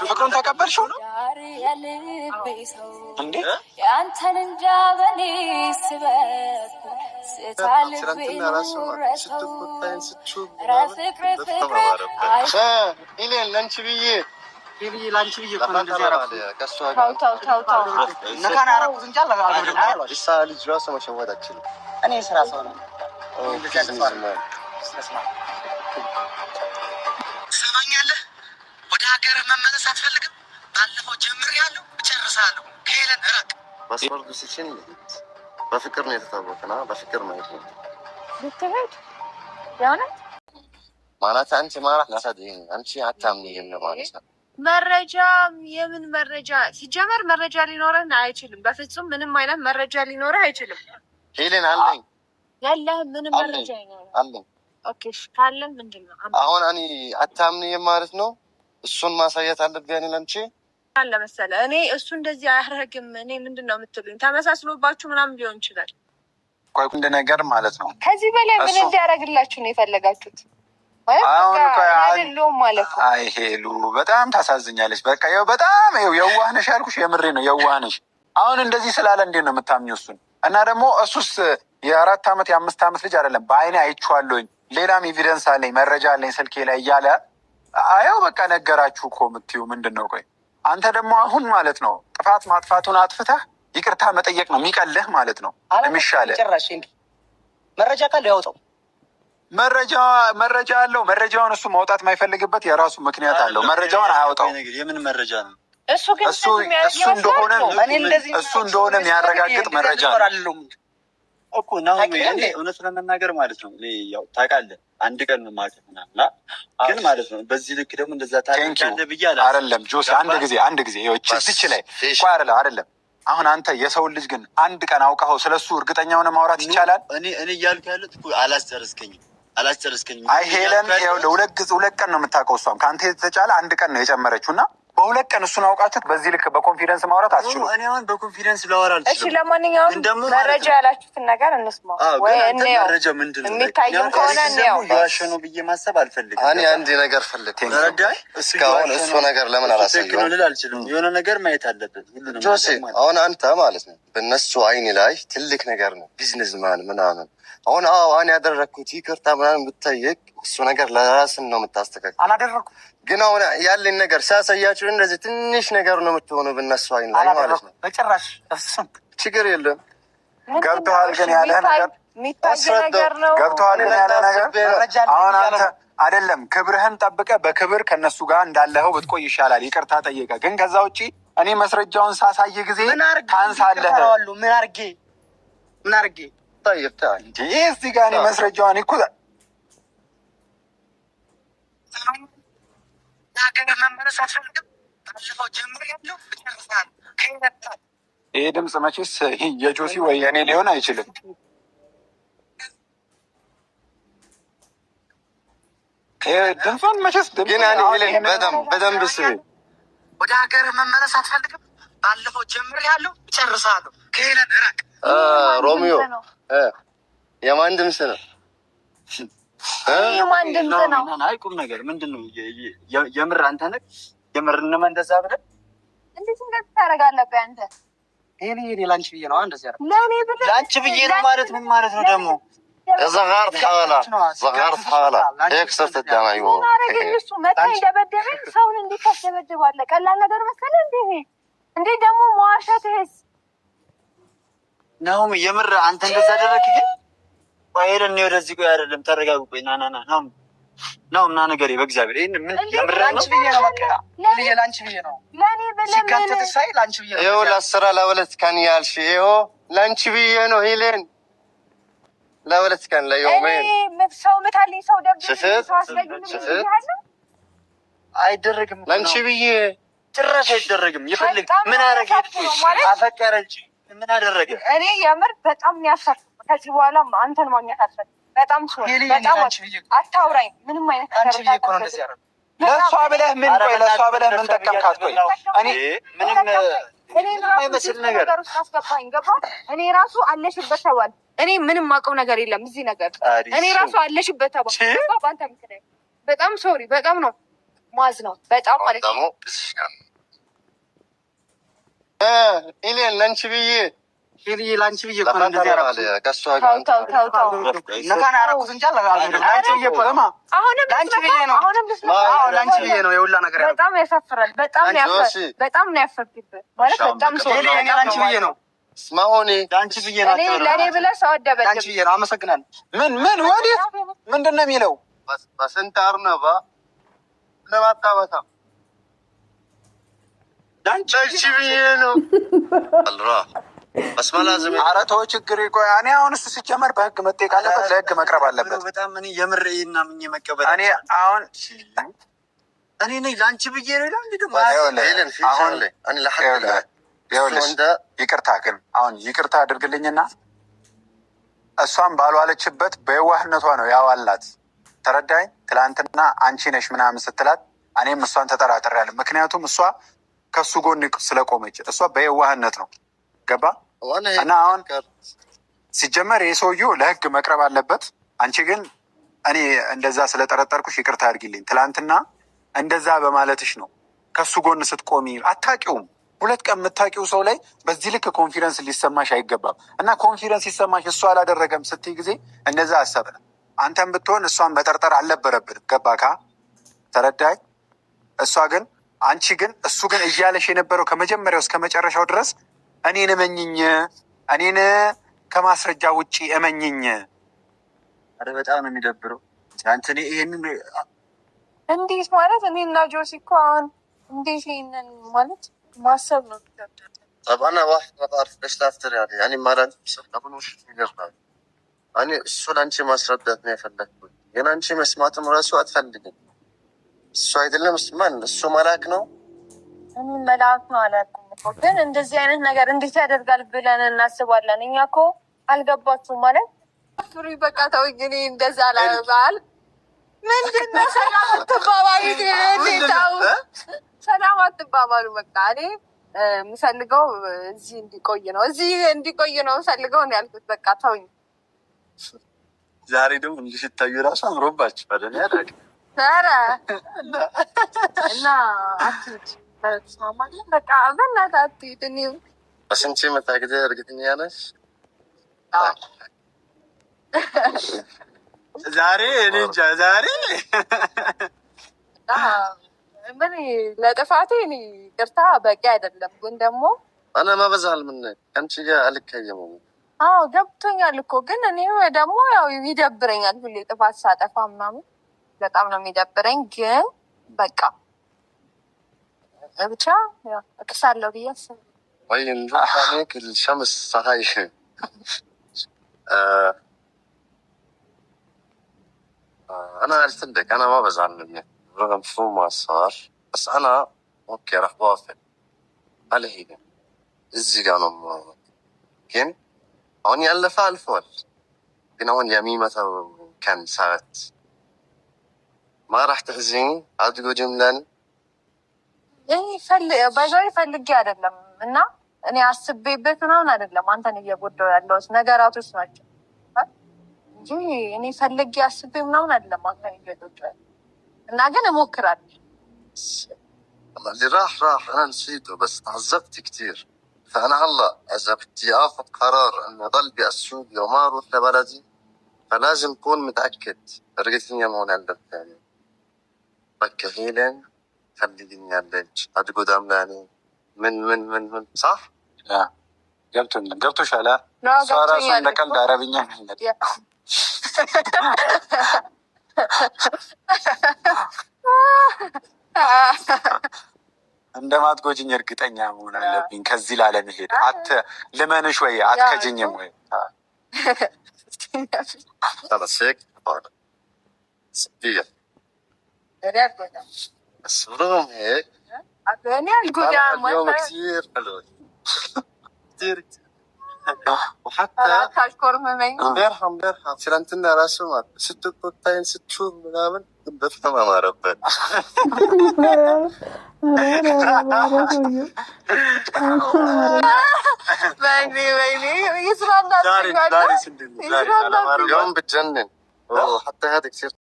ፍቅሩን ተቀበልሽው ነው እንዴ? ሰማኛለህ? ወደ ሀገር መመለስ አትፈልግም? ባለፈው ጀምሬያለሁ፣ እጨርሳለሁ። ከሄለን እራቅ። መስመር ሲችን በፍቅር ነው የተታወቀና በፍቅር ነው ልትሄድ የእውነት ማለት አንቺ ማለት ናሳደኝ አንቺ አታምኚም ማለት ነው። መረጃ የምን መረጃ? ሲጀመር መረጃ ሊኖረን አይችልም። በፍጹም ምንም አይነት መረጃ ሊኖረህ አይችልም። ሄለን አለኝ ያለህ ምንም መረጃ አይኖርም አለኝ። ኦኬ ካለን ምንድነው አሁን እኔ አታምኚም ማለት ነው። እሱን ማሳየት አለብኝ ለአንቺ አለ መሰለህ። እኔ እሱ እንደዚህ አያደርግም። እኔ ምንድነው የምትሉኝ? ተመሳስሎባችሁ ምናምን ሊሆን ይችላል። ቆይ እንደ ነገር ማለት ነው። ከዚህ በላይ ምን እንዲያደርግላችሁ ነው የፈለጋችሁት? አሁን አይደለም ማለት ነው። አይ ሄሉ በጣም ታሳዝኛለች። በቃ ያው በጣም የዋህ ነሽ ያልኩሽ የምሬ ነው። የዋህ ነሽ። አሁን እንደዚህ ስላለ እንዴት ነው የምታምኚው እሱን? እና ደግሞ እሱስ የ4 ዓመት የ5 ዓመት ልጅ አይደለም። በአይኔ አይቼዋለሁኝ። ሌላም ኤቪደንስ አለኝ፣ መረጃ አለኝ ስልኬ ላይ እያለ አየው። በቃ ነገራችሁ እኮ የምትይው ምንድን ነው? ቆይ አንተ ደግሞ አሁን ማለት ነው ጥፋት ማጥፋቱን አጥፍተህ ይቅርታ መጠየቅ ነው የሚቀልህ ማለት ነው የሚሻልህ። ጭራሽ መረጃ ካለ ያውጣው። መረጃ አለው። መረጃውን እሱ ማውጣት የማይፈልግበት የራሱ ምክንያት አለው። መረጃውን አያውጣው። የምን መረጃ ነው? እሱ እንደሆነ የሚያረጋግጥ መረጃ ነው እኮ ነው። እውነት ለመናገር ማለት ነው ያው ታውቃለህ፣ አንድ ቀን ነው ማለት ነው። ግን ማለት ነው በዚህ ልክ ደግሞ እንደዛ ታውቃለህ ብዬ አይደለም ጆሲ። አንድ ጊዜ እዚች ላይ ቆይ አይደለም። አሁን አንተ የሰው ልጅ ግን አንድ ቀን አውቀኸው ስለሱ እርግጠኛ ሆነ ማውራት ይቻላል? እኔ እያልኩ ያሉት እኮ አላስጨርስከኝም። አይ ሄለን ሁለት ቀን ነው የምታውቀው። እሷም ከአንተ የተቻለ አንድ ቀን ነው የጨመረችው እና በሁለት ቀን እሱን አውቃችሁት በዚህ ልክ በኮንፊደንስ ማውራት አትችሉም። እኔ አሁን በኮንፊደንስ ላወራ አልችልም። እሺ ለማንኛውም መረጃ ያላችሁትን ነገር እንስማ ወይ መረጃ ምንድነው? የሚታየው ከሆነ ነው ያሸ ነው ብዬ ማሰብ አልፈልግም። እኔ አንድ ነገር ፈልግ ተረዳይ። እስካሁን እሱ ነገር ለምን አላሳየው ነው አልችልም። የሆነ ነገር ማየት አለበት ሁሉንም። ጆሲ አሁን አንተ ማለት ነው በእነሱ አይን ላይ ትልቅ ነገር ነው፣ ቢዝነስማን ምናምን። አሁን አሁን ያደረኩት ይቅርታ ምናምን ብትጠይቅ እሱ ነገር ለራስን ነው የምታስተካክል። አላደረኩም ግን አሁን ያለኝ ነገር ሲያሳያችሁ እንደዚህ ትንሽ ነገር ነው የምትሆነው በእነሱ አይን ላይ ማለት ነው። በጭራሽ ችግር የለም። ገብቶሃል ግን ያለ ነገር ገብቶሃል ግን ያለ ነገር አሁን አንተ አይደለም ክብርህን ጠብቀህ በክብር ከነሱ ጋር እንዳለኸው ብትቆይ ይሻላል። ይቅርታ ጠየቀ ግን ከዛ ውጪ እኔ መስረጃውን ሳሳይ ጊዜ ታንሳለህ። ምን አድርጌ ታየታል እንዴ? እዚህ ጋር እኔ መስረጃውን እኮ ይሄ ድምፅ መቼስ የጆሲ ወይ የኔ ሊሆን አይችልም። ድምፁን መቼስ ግን በደንብ ስሚ። ወደ ሀገር መመለስ አትፈልግም? ባለፈው ጀምሬያለሁ፣ እጨርሳለሁ። ከሄለን እራቅ። ሮሚዮ የማን ድምፅ ነው? የማን ድምፅ ነው? አይ ቁም ነገር ምንድን ነው? የምር አንተ ነህ? የምር እነማ እንደዛ ብለህ እንዴት እንደዚህ ታደርጋለህ አንተ? ይሄ ላንቺ ብዬ ነው እንደዚህ ያደረኩት። ለኔ ብለህ ላንቺ ብዬ ነው ማለት ምን ማለት ነው ደግሞ? ዘጋርት ሐዋላ ኤክሰርት ተዳማዩ እሱ መጣይ ደበደበኝ። ሰውን እንዴት ታስደበድባለህ? ቀላል ነገር መሰለህ እንዴ ደግሞ መዋሸትህስ ነው? የምር አንተ እንደዛ አደረግክ? ግን ባይሄን ነው ወደዚህ ቆይ አይደለም ተረጋጉ። ቆይ ና እና ነገሬ በእግዚአብሔር ይሄን ምን የምር ላንቺ ብዬ ነው በቃ ላንቺ ብዬ ነው ለኔ ብለህ ሲካተት ሳይ ላንቺ ብዬ ነው። ይኸው ለአስራ ለሁለት ቀን ያልሽ ይኸው ላንቺ ብዬ ነው ሄለን ለሁለት ቀን ለየውመን ሰው ምታልኝ ሰው ደግሞ አይደረግም። ላንቺ ብዬ ጭራሽ አይደረግም። ይፈልግ ምን አደረገ? አፈቀረች ምን አደረገ? እኔ የምር በጣም ያሳፍ ከዚህ በኋላ አንተን ማግኘት አልፈልግም። በጣም አታውራኝ። ምንም አይነት አንቺ ብዬ እኮ ነው እንደዚህ ያደረገው። ለእሷ ብለህ ምን ጠቀምካት? ቆይ እኔ ምንም አይመስል ነገር ውስጥ አስገባኝ። ገባ? እኔ ራሱ አለሽበት ተባል። እኔ ምንም አውቀው ነገር የለም እዚህ ነገር። እኔ ራሱ አለሽበት ተባል። በአንተ ምክንያት በጣም ሶሪ፣ በጣም ነው ማዝ ነው በጣም ማለት ነው። ኢሌን ለአንቺ ብዬ ለአንቺ ብዬ እኮ ነው እንደዚህ ያደረኩት። ለአንቺ ብዬ ነው የሁላ ነገር ያደረኩት። በጣም ያሳፍራል። በጣም ነው ያፈርኩት ማለት በጣም ሶሪ። ለአንቺ ብዬ ነው ስማሆኔ ለአንቺ ብዬ ነው። ለእኔ ብለህ ሰው አደበደብ። ለአንቺ ብዬ ነው። አመሰግናለሁ። ምን ወዴት ምንድን ነው የሚለው? በስንት አርነባ ለማታበታ ለአንቺ ብዬ ነው አልራ አስማላዝም ኧረ ተው ችግር ይቆይ። እኔ አሁን እሱ ሲጀመር በህግ መጠየቅ አለበት፣ ለህግ መቅረብ አለበት። በጣም እኔ የምሬና ምን መቀበል እኔ አሁን እኔ ነኝ ለአንቺ ብዬ ነው ይላል። ደግሞ አሁን እኔ ይቅርታ ግን አሁን ይቅርታ አድርግልኝና እሷን ባልዋለችበት በየዋህነቷ ነው ያዋልናት። ተረዳኝ። ትላንትና አንቺ ነሽ ምናምን ስትላት እኔም እሷን ተጠራጥሬያለሁ። ምክንያቱም እሷ ከሱ ጎን ስለቆመች እሷ በየዋህነት ነው ገባ እና አሁን ሲጀመር የሰውዬው ለህግ መቅረብ አለበት። አንቺ ግን እኔ እንደዛ ስለጠረጠርኩሽ ይቅርታ አድርጊልኝ። ትላንትና እንደዛ በማለትሽ ነው ከሱ ጎን ስትቆሚ አታውቂውም። 2 ቀን የምታውቂው ሰው ላይ በዚህ ልክ ኮንፊደንስ ሊሰማሽ አይገባም። እና ኮንፊደንስ ሲሰማሽ እሱ አላደረገም ስትይ ጊዜ እንደዛ አሰብን። አንተም ብትሆን እሷን መጠርጠር አልነበረብንም። ገባካ? ተረዳኝ። እሷ ግን አንቺ ግን እሱ ግን እያለሽ የነበረው ከመጀመሪያው እስከ መጨረሻው ድረስ እኔን እመኝኝ፣ እኔን ከማስረጃ ውጪ እመኝኝ። ኧረ በጣም ነው የሚደብረው። አንተ ይሄንን እንዴት ማለት እኔ እና ጆሲ እኮ አሁን እንዴት ይሄንን ማለት ማሰብ ነው። طبعا واحد ما بعرف ليش تفتري عليه يعني ما لازم تقول وش يقرب يعني እሱ ለአንቺ ማስረዳት ነው የፈለግኩት። ግን አንቺ መስማትም ራሱ አትፈልግም። እሱ አይደለም ማን እሱ መልአክ ነው። እኔ መልአክ ነው አላልኩም እኮ ግን እንደዚህ አይነት ነገር እንዴት ያደርጋል ብለን እናስባለን። እኛ እኮ አልገባችሁም ማለት ፍሪ በቃ ተውኝ። እኔ እንደዛ ላል ምንድን ነው ሰላም አትባባሉ፣ ሰላም አትባባሉ። በቃ እኔ የምፈልገው እዚህ እንዲቆይ ነው የምፈልገው ነው ያልኩት። በቃ ተውኝ። ዛሬ ደግሞ እንዲሽታዩ ራሱ አምሮባችሁ አይደል? ያዳግ ኧረ እና አትሂድ በቃ በእናትህ አትሂድ። እኔም በስንት መጣ ጊዜ እርግጠኛ ነሽ? ዛሬ እኔ እንጃ ዛሬ ምን ለጥፋቴ እኔ ይቅርታ በቂ አይደለም፣ ግን ደግሞ እኔ ማበዛል ምን ከአንቺ ጋር አልቀየሙም። አዎ ገብቶኛል እኮ ግን እኔ ደግሞ ያው ይደብረኛል ሁሌ ጥፋት ሳጠፋ ምናምን በጣም ነው የሚደብረኝ። ግን በቃ ብቻ እክሳለሁ ብዬ አስብ ወይ እንደታኔክ الشمس صحي انا قلت لك انا ما بزعل منك رغم شو ما صار بس انا اوكي راح بوافق على هيك ازاي قالوا كان هون يالف الفول كنا هون يميمة كان ساعت ما راح تحزيني عاد جملاني ፈልጌ አይደለም እና እኔ አስቤበት ምናምን አይደለም። አንተን እየጎዳሁ ያለሁት ነገራቶች ናቸው እንጂ እኔ ፈልጌ አስቤ ምናምን አይደለም። አንተን እየጎዳሁ እና ግን እሞክራለሁ። اللي راح انا نسيته بس تعذبت كتير فانا هلا اذا بدي اخذ قرار اني اضل بسوريا وما اروح لبلدي فلازم اكون متاكد رجعتني هون عند الثاني بكهيلن خليني عليك ادقو داملاني من صح؟ ገብቶሻል። እሷ ራሱ እንደ ቀልድ አረብኛ እንደማትጎጂኝ እርግጠኛ መሆን አለብኝ። ከዚህ ላለመሄድ ልመንሽ ወይ አትከጂኝም ወይ? خلاص هيك صديق بس رغم هيك اليوم كثير حلو كثير وحتى بيرحم فلانتنا راسمات 6 شهور منامن بفهم ما ربت اليوم بتجنن وحتى هذا كثير